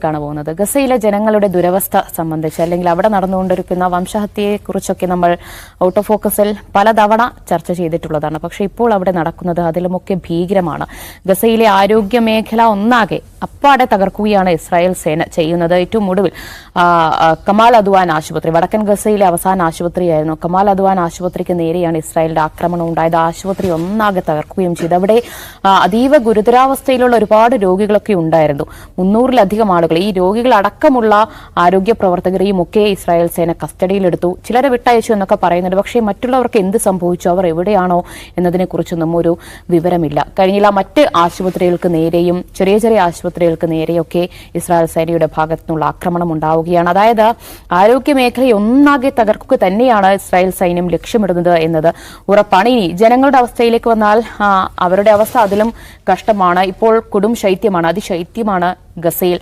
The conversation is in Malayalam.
ാണ് പോകുന്നത്. ഗസയിലെ ജനങ്ങളുടെ ദുരവസ്ഥ സംബന്ധിച്ച് അല്ലെങ്കിൽ അവിടെ നടന്നുകൊണ്ടിരിക്കുന്ന വംശഹത്യയെക്കുറിച്ചൊക്കെ നമ്മൾ ഔട്ട് ഓഫ് ഫോക്കസിൽ പലതവണ ചർച്ച ചെയ്തിട്ടുള്ളതാണ്. പക്ഷേ ഇപ്പോൾ അവിടെ നടക്കുന്നത് അതിലുമൊക്കെ ഭീകരമാണ്. ഗസയിലെ ആരോഗ്യ മേഖല ഒന്നാകെ അപ്പാടെ തകർക്കുകയാണ് ഇസ്രായേൽ സേന ചെയ്യുന്നത്. ഏറ്റവും ഒടുവിൽ കമാൽ അദ്വാൻ ആശുപത്രി, വടക്കൻ ഗസയിലെ അവസാന ആശുപത്രിയായിരുന്നു. കമാൽ അദ്വാൻ ആശുപത്രിക്ക് നേരെയാണ് ഇസ്രായേലിന്റെ ആക്രമണം ഉണ്ടായത്. ആശുപത്രി ഒന്നാകെ തകർക്കുകയും ചെയ്തു. അവിടെ അതീവ ഗുരുതരാവസ്ഥയിലുള്ള ഒരുപാട് രോഗികളൊക്കെ ഉണ്ടായിരുന്നു. 300-ലധികം ആളുകൾ, ഈ രോഗികളടക്കമുള്ള ആരോഗ്യ പ്രവർത്തകരെയും ഒക്കെ ഇസ്രായേൽ സേന കസ്റ്റഡിയിലെടുത്തു. ചിലരെ വിട്ടയച്ചു എന്നൊക്കെ പറയുന്നുണ്ട്. പക്ഷേ മറ്റുള്ളവർക്ക് എന്ത് സംഭവിച്ചു, അവർ എവിടെയാണോ എന്നതിനെക്കുറിച്ചൊന്നും ഒരു വിവരമില്ല. കഴിഞ്ഞില്ല മറ്റ് ആശുപത്രികൾക്ക് നേരെയും ചെറിയ ചെറിയ ആശുപത്രികൾക്ക് നേരെയൊക്കെ ഇസ്രായേൽ സേനയുടെ ഭാഗത്തു നിന്നുള്ള ആക്രമണം ഉണ്ടാവുകയാണ്. അതായത് ആരോഗ്യ മേഖലയെ ഒന്നാകെ തകർക്കുക തന്നെയാണ് ഇസ്രായേൽ സൈന്യം ലക്ഷ്യമിടുന്നത് എന്നത് ഉറപ്പാണ്. ഇനി ജനങ്ങളുടെ അവസ്ഥയിലേക്ക് വന്നാൽ അവരുടെ അവസ്ഥ അതിലും കഷ്ടമാണ്. ഇപ്പോൾ കൊടും ശൈത്യമാണ്, അതിശൈത്യമാണ് ഗസയിൽ.